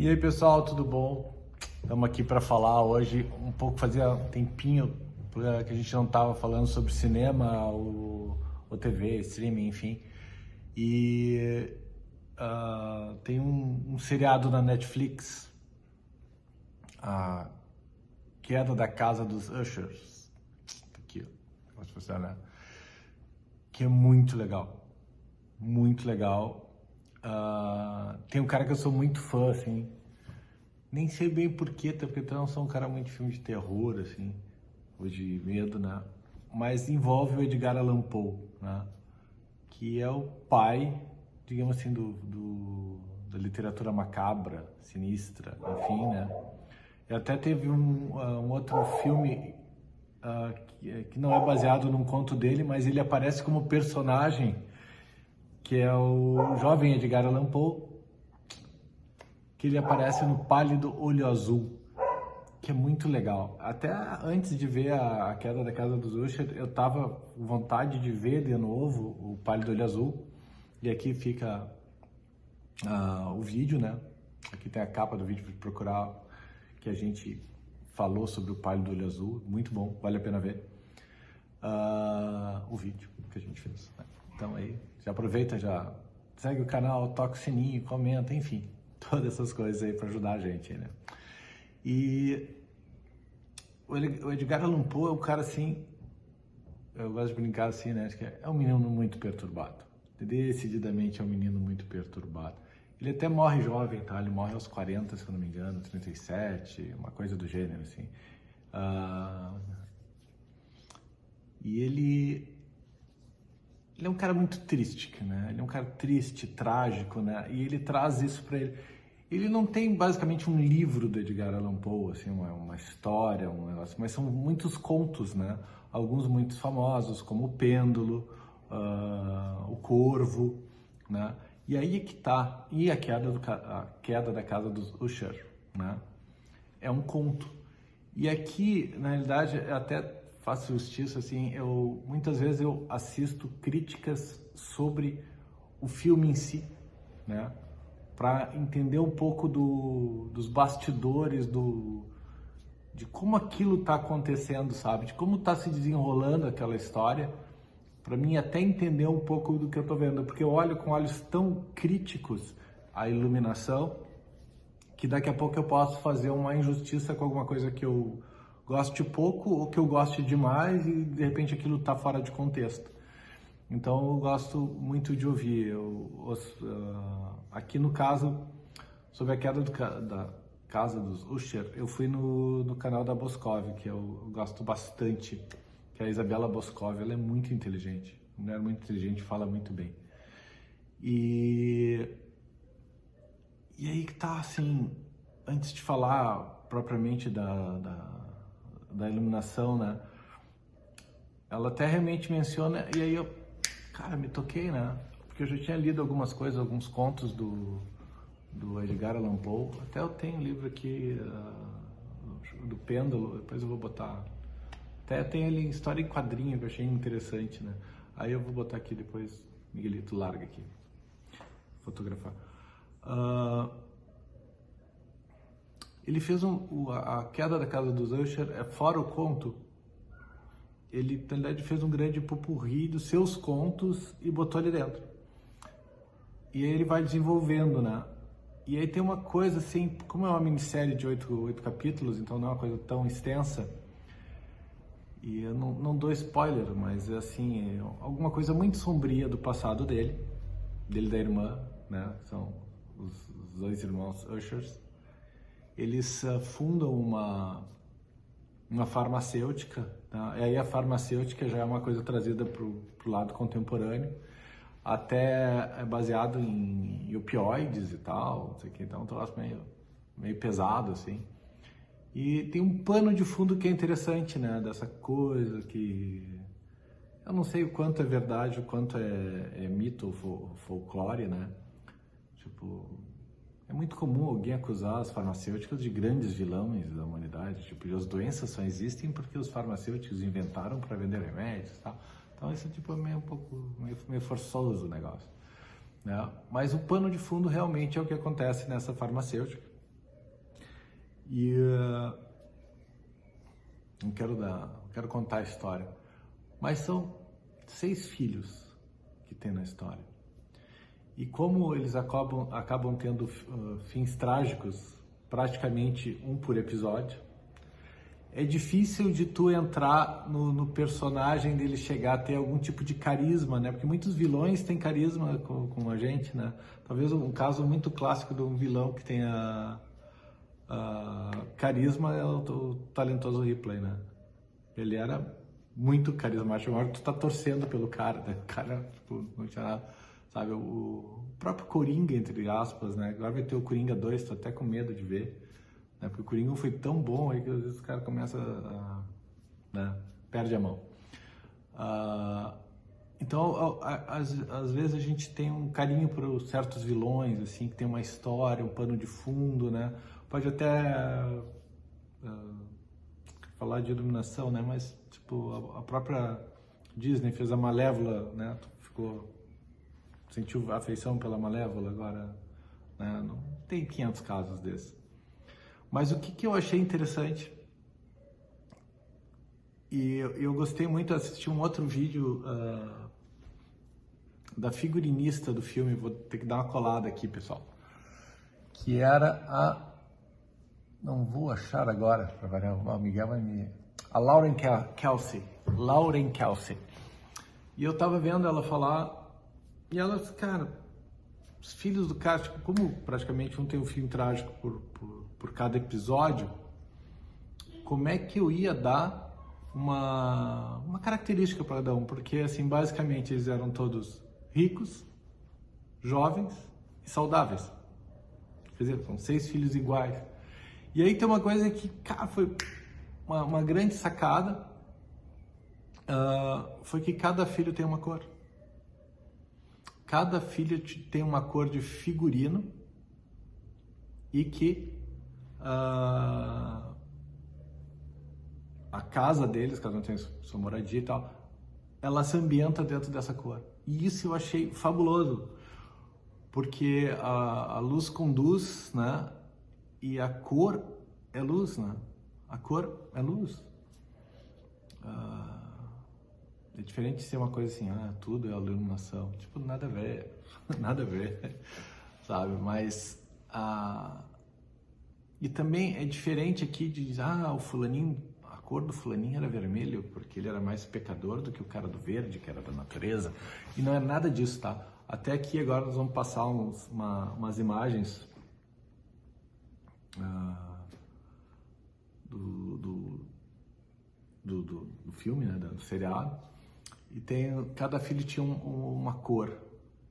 E aí pessoal, tudo bom? Estamos aqui para falar hoje fazia um tempinho que a gente não estava falando sobre cinema ou TV, streaming, enfim. E tem um seriado na Netflix, A Queda da Casa dos Ushers, aqui, ó, se você olhar, que é muito legal, muito legal. Tem um cara que eu sou muito fã, assim, nem sei bem porquê, até porque eu não sou um cara muito de filme de terror, assim, ou de medo, né? Mas envolve o Edgar Allan Poe, né? Que é o pai, digamos assim, da literatura macabra, sinistra, enfim, né? E até teve um outro filme que não é baseado num conto dele, mas ele aparece como personagem, que é o jovem Edgar Allan Poe, que ele aparece no Pálido Olho Azul, que é muito legal. Até antes de ver a Queda da Casa dos Usher, eu tava com vontade de ver de novo o Pálido Olho Azul. E aqui fica o vídeo, né? Aqui tem a capa do vídeo para procurar, que a gente falou sobre o Pálido Olho Azul. Muito bom, vale a pena ver o vídeo que a gente fez, né? Então aí, já aproveita, já segue o canal, toca o sininho, comenta, enfim, todas essas coisas aí para ajudar a gente, né? E o Edgar Allan Poe é um cara assim, eu gosto de brincar assim, né? Acho que é um menino muito perturbado. Decididamente é um menino muito perturbado. Ele até morre jovem, tá? Ele morre aos 40, se eu não me engano, 37, uma coisa do gênero, assim. E ele é um cara muito triste, né? Ele é um cara triste, trágico, né? E ele traz isso para ele. Ele não tem basicamente um livro do Edgar Allan Poe, assim, uma história, um negócio, mas são muitos contos, né? Alguns muito famosos, como O Pêndulo, O Corvo, né? E aí é que tá. E a Queda da Casa dos Usher, né? É um conto. E aqui, na realidade, eu até faço justiça, assim, muitas vezes eu assisto críticas sobre o filme em si, né? Para entender um pouco dos bastidores, de como aquilo está acontecendo, sabe? De como está se desenrolando aquela história, para mim até entender um pouco do que eu estou vendo, porque eu olho com olhos tão críticos a iluminação, que daqui a pouco eu posso fazer uma injustiça com alguma coisa que eu goste pouco ou que eu goste demais e de repente aquilo está fora de contexto. Então eu gosto muito de ouvir. Aqui no caso, sobre a queda da Casa dos Usher, eu fui no canal da Boscov, que eu gosto bastante, que é a Isabela Boscov. Ela é muito inteligente, mulher muito inteligente, fala muito bem. E aí que tá, assim, antes de falar propriamente da iluminação, né? Ela até realmente menciona, e aí cara, me toquei, né? Porque eu já tinha lido algumas coisas, alguns contos do Edgar Allan Poe. Até eu tenho um livro aqui do Pêndulo, depois eu vou botar. Até tem ele em história em quadrinho, que eu achei interessante, né? Aí eu vou botar aqui depois, Miguelito, larga aqui. Fotografar. Ele fez a Queda da Casa dos Usher, fora o conto. Ele, na verdade, fez um grande popurrí dos seus contos e botou ali dentro. E aí ele vai desenvolvendo, né? E aí tem uma coisa assim, como é uma minissérie de 8 capítulos, então não é uma coisa tão extensa, e eu não dou spoiler, mas assim, alguma coisa muito sombria do passado dele e da irmã, né? São os dois irmãos Ushers. Eles fundam uma farmacêutica, tá? E aí a farmacêutica já é uma coisa trazida para o lado contemporâneo, até é baseado em opioides e tal, não sei o que, então é um troço meio pesado, assim. E tem um pano de fundo que é interessante, né, dessa coisa que eu não sei o quanto é verdade, o quanto é mito ou folclore, né, tipo... É muito comum alguém acusar as farmacêuticas de grandes vilões da humanidade, tipo, as doenças só existem porque os farmacêuticos inventaram para vender remédios e tal. Então isso tipo, é meio forçoso o negócio, né? Mas o pano de fundo realmente é o que acontece nessa farmacêutica. E não quero contar a história, mas são 6 filhos que tem na história. E como eles acabam tendo fins trágicos, praticamente um por episódio, é difícil de tu entrar no personagem dele chegar a ter algum tipo de carisma, né? Porque muitos vilões têm carisma com a gente, né? Talvez um caso muito clássico de um vilão que tenha carisma é o talentoso Ripley, né? Ele era muito carismático, agora tu tá torcendo pelo cara, né? O cara, tipo, não tinha nada, sabe? O próprio Coringa, entre aspas, né? Agora vai ter o Coringa 2, tô até com medo de ver. Né? Porque o Coringa foi tão bom aí que às vezes o cara começa né? Perde a mão. Então, às vezes a gente tem um carinho por certos vilões, assim, que tem uma história, um pano de fundo, né? Pode até falar de iluminação, né? Mas, tipo, a própria Disney fez a Malévola, né? Sentiu afeição pela Malévola agora, né? Não tem 500 casos desses. Mas o que eu achei interessante, e eu gostei muito de assistir um outro vídeo da figurinista do filme, vou ter que dar uma colada aqui, pessoal, que era não vou achar agora, para variar, o Miguel vai a Lauren Kelsey. E eu tava vendo ela falar, e ela, cara, os filhos do cara, tipo, como praticamente um tem um fim trágico por cada episódio, como é que eu ia dar uma característica para cada um? Porque, assim, basicamente eles eram todos ricos, jovens e saudáveis. Quer dizer, são 6 filhos iguais. E aí tem uma coisa que, cara, foi uma grande sacada, foi que cada filho tem uma cor. Cada filho tem uma cor de figurino e que a casa deles, cada um tem sua moradia e tal, ela se ambienta dentro dessa cor. E isso eu achei fabuloso, porque a luz conduz, né? E a cor é luz, né? A cor é luz. É diferente de ser uma coisa assim, tudo é iluminação. Tipo, nada a ver, nada a ver, sabe? Mas, e também é diferente aqui de dizer, o fulaninho, a cor do fulaninho era vermelho, porque ele era mais pecador do que o cara do verde, que era da natureza. E não é nada disso, tá? Até aqui agora nós vamos passar umas imagens do filme, né, do seriado, e cada filho tinha uma cor,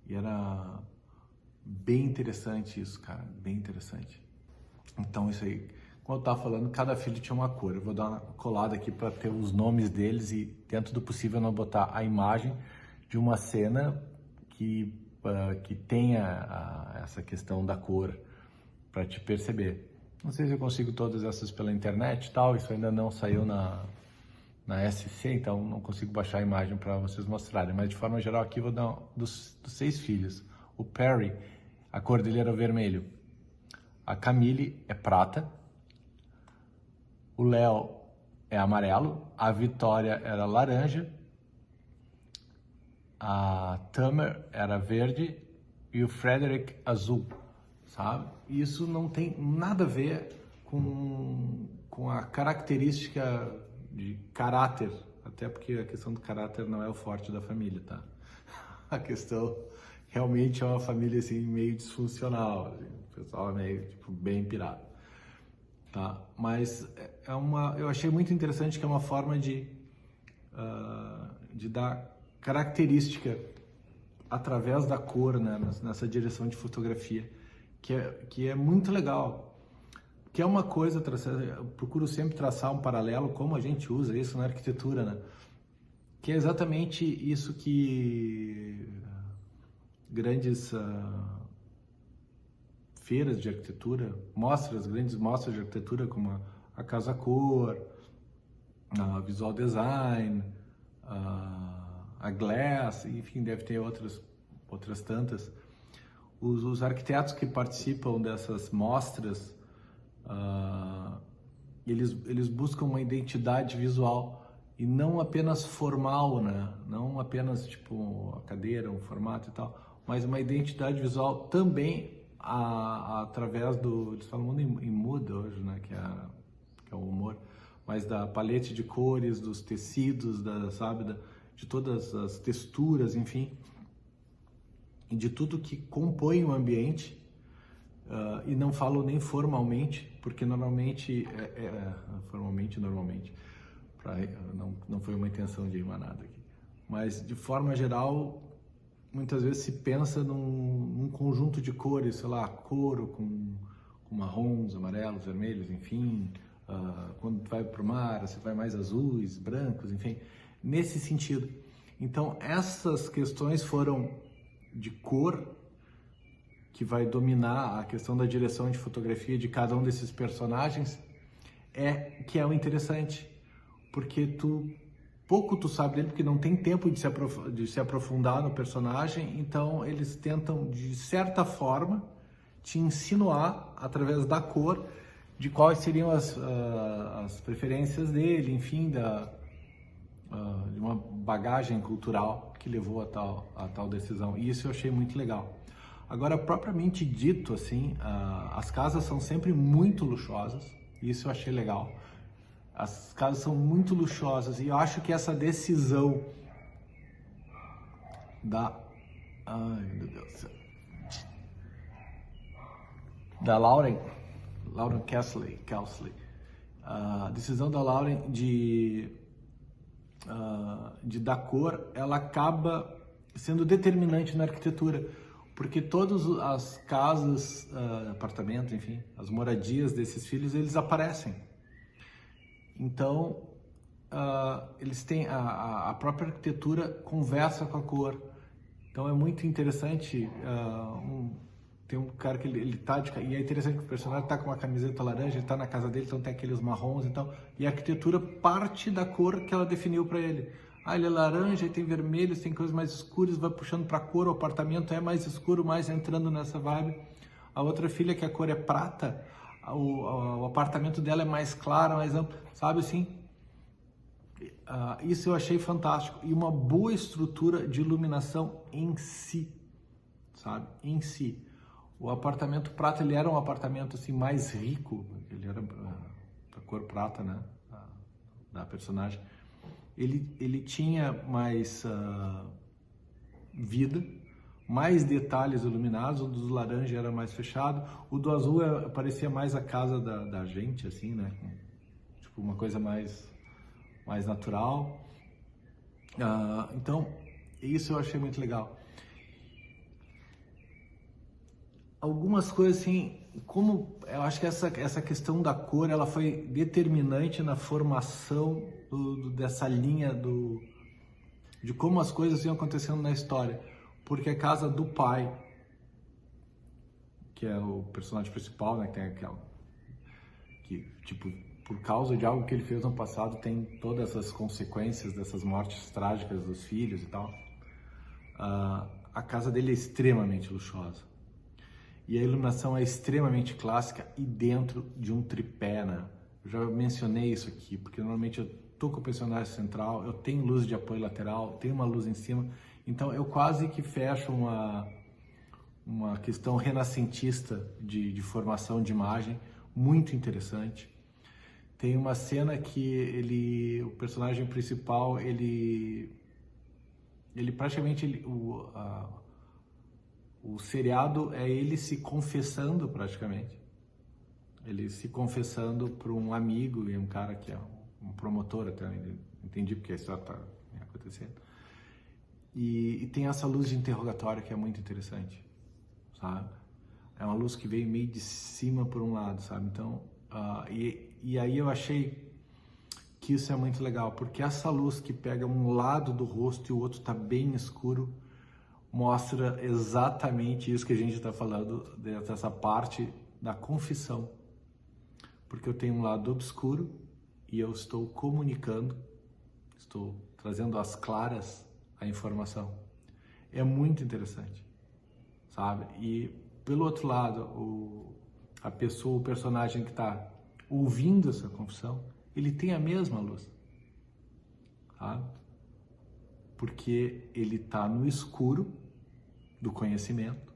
e era bem interessante isso, cara, bem interessante. Então isso aí, como eu tava falando, cada filho tinha uma cor. Eu vou dar uma colada aqui para ter os nomes deles e, dentro do possível, não botar a imagem de uma cena que tenha essa questão da cor, para te perceber. Não sei se eu consigo todas essas pela internet e tal, isso ainda não saiu na SC, então não consigo baixar a imagem para vocês mostrarem, mas de forma geral aqui eu vou dar dos 6 filhos. O Perry, a cor dele era o vermelho. A Camille é prata. O Léo é amarelo. A Vitória era laranja. A Tamer era verde. E o Frederick azul, sabe? Isso não tem nada a ver com a característica de caráter, até porque a questão do caráter não é o forte da família, tá? A questão realmente é uma família assim meio disfuncional, assim, o pessoal é meio tipo bem pirado, tá? Mas eu achei muito interessante que é uma forma de dar característica através da cor, né, nessa direção de fotografia, que é muito legal. Que é uma coisa, eu procuro sempre traçar um paralelo, como a gente usa isso na arquitetura, né? Que é exatamente isso que grandes feiras de arquitetura, grandes mostras de arquitetura, como a Casa Cor, a Visual Design, a Glass, enfim, deve ter outras tantas. Os arquitetos que participam dessas mostras eles buscam uma identidade visual e não apenas formal, né? Não apenas tipo a cadeira, um formato e tal, mas uma identidade visual também através do, eles falam muito em mood hoje, né? Que é o humor, mas da paleta de cores, dos tecidos, sabe, de todas as texturas, enfim, e de tudo que compõe o ambiente. E não falo nem formalmente, porque normalmente, normalmente, não foi uma intenção de rimar nada aqui, mas de forma geral, muitas vezes se pensa num conjunto de cores, sei lá, couro com marrons, amarelos, vermelhos, enfim, quando tu vai para o mar, você vai mais azuis, brancos, enfim, nesse sentido. Então, essas questões foram de cor, que vai dominar a questão da direção de fotografia de cada um desses personagens, que é o interessante, porque pouco tu sabe dele, porque não tem tempo de se aprofundar no personagem, então eles tentam, de certa forma, te insinuar, através da cor, de quais seriam as preferências dele, enfim, de uma bagagem cultural que levou a tal decisão. E isso eu achei muito legal. Agora, propriamente dito, assim, as casas são sempre muito luxuosas, isso eu achei legal. As casas são muito luxuosas e eu acho que essa decisão ai, meu Deus do céu. Da Lauren Kesley, a decisão da Lauren de dar cor, ela acaba sendo determinante na arquitetura, porque todas as casas, apartamentos, enfim, as moradias desses filhos, eles aparecem. Então, eles têm a própria arquitetura conversa com a cor. Então é muito interessante. Tem um cara que ele tá e é interessante que o personagem tá com uma camiseta laranja, ele tá na casa dele, então tem aqueles marrons, então, e a arquitetura parte da cor que ela definiu para ele. Ele é laranja, tem vermelhos, tem coisas mais escuras, vai puxando para a cor, o apartamento é mais escuro, mais entrando nessa vibe. A outra filha, que a cor é prata, o apartamento dela é mais claro, mais amplo, sabe assim? Isso eu achei fantástico. E uma boa estrutura de iluminação em si, sabe? Em si. O apartamento prata, ele era um apartamento assim mais rico, ele era a cor prata, né, da personagem. Ele tinha mais vida, mais detalhes iluminados. O do laranja era mais fechado, o do azul parecia mais a casa da gente, assim, né, tipo uma coisa mais natural. Então, isso eu achei muito legal. Algumas coisas assim, como eu acho que essa questão da cor, ela foi determinante na formação dessa linha de como as coisas iam acontecendo na história, porque a casa do pai, que é o personagem principal, né, que tem aquela que tipo, por causa de algo que ele fez no passado, tem todas essas consequências dessas mortes trágicas dos filhos e tal. A casa dele é extremamente luxuosa. E a iluminação é extremamente clássica e dentro de um tripé, né? Eu já mencionei isso aqui, porque normalmente eu tô com o personagem central, eu tenho luz de apoio lateral, tenho uma luz em cima, então eu quase que fecho uma questão renascentista de formação de imagem, muito interessante. Tem uma cena que o personagem principal, ele praticamente, o seriado é ele se confessando praticamente. Ele se confessando para um amigo e um cara que é um promotor, até entendi porque a história está acontecendo. E tem essa luz de interrogatório que é muito interessante, sabe? É uma luz que veio meio de cima por um lado, sabe? Então, e aí eu achei que isso é muito legal, porque essa luz que pega um lado do rosto e o outro está bem escuro, mostra exatamente isso que a gente está falando, dessa parte da confissão. Porque eu tenho um lado obscuro e eu estou comunicando, estou trazendo às claras a informação. É muito interessante, sabe? E pelo outro lado, o personagem que está ouvindo essa confissão, ele tem a mesma luz, sabe? Porque ele está no escuro do conhecimento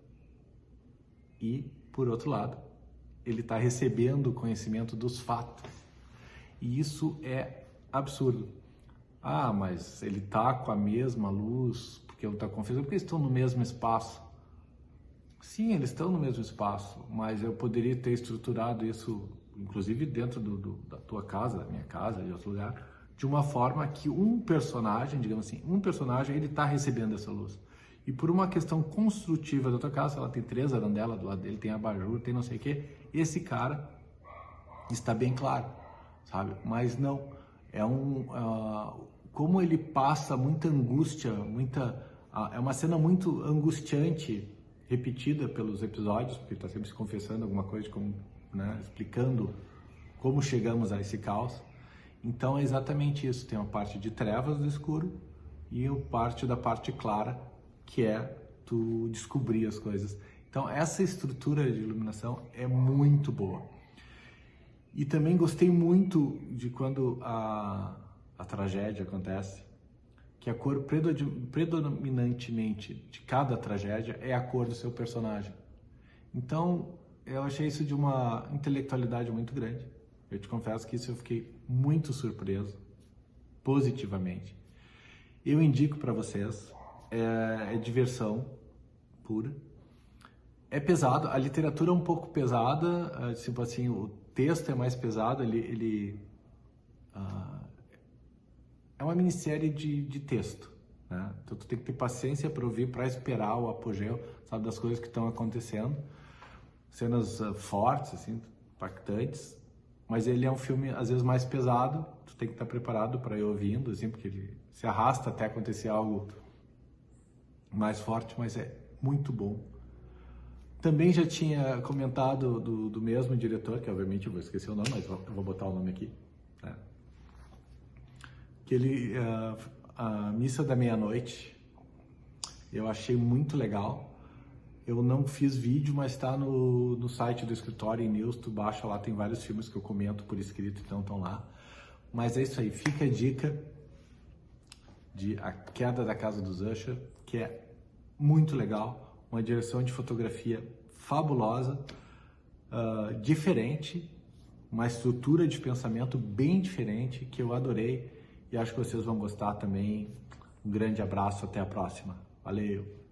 e, por outro lado, ele está recebendo o conhecimento dos fatos. E isso é absurdo. Ah, mas ele está com a mesma luz, porque ele está confessando, porque eles estão no mesmo espaço. Sim, eles estão no mesmo espaço, mas eu poderia ter estruturado isso, inclusive dentro da tua casa, da minha casa, de outro lugar, de uma forma que um personagem, digamos assim, ele está recebendo essa luz. E por uma questão construtiva da tua casa, ela tem 3 arandelas do lado dele, tem abajur, tem não sei o quê, esse cara está bem claro, sabe? Mas não, como ele passa muita angústia, é uma cena muito angustiante, repetida pelos episódios, porque ele está sempre se confessando alguma coisa, né, explicando como chegamos a esse caos. Então é exatamente isso, tem uma parte de trevas do escuro e a parte da parte clara, que é tu descobrir as coisas. Então essa estrutura de iluminação é muito boa. E também gostei muito de quando a tragédia acontece, que a cor predominantemente de cada tragédia é a cor do seu personagem. Então eu achei isso de uma intelectualidade muito grande. Eu te confesso que isso eu fiquei muito surpreso, positivamente. Eu indico para vocês, é diversão pura. É pesado, a literatura é um pouco pesada, tipo assim, o texto é mais pesado, é uma minissérie de texto, né? Então tu tem que ter paciência para ouvir, para esperar o apogeu, sabe, das coisas que estão acontecendo. Cenas fortes, assim, impactantes, mas ele é um filme às vezes mais pesado, tu tem que estar preparado para ir ouvindo, assim, porque ele se arrasta até acontecer algo mais forte, mas é muito bom. Também já tinha comentado do mesmo diretor, que obviamente eu vou esquecer o nome, mas eu vou botar o nome aqui, né? Que ele, a Missa da Meia-Noite, eu achei muito legal. Eu não fiz vídeo, mas está no site do Escritório, em News, tu baixa lá, tem vários filmes que eu comento por escrito, então estão lá. Mas é isso aí, fica a dica de A Queda da Casa dos Usher, que é muito legal, uma direção de fotografia fabulosa, diferente, uma estrutura de pensamento bem diferente, que eu adorei e acho que vocês vão gostar também. Um grande abraço, até a próxima. Valeu!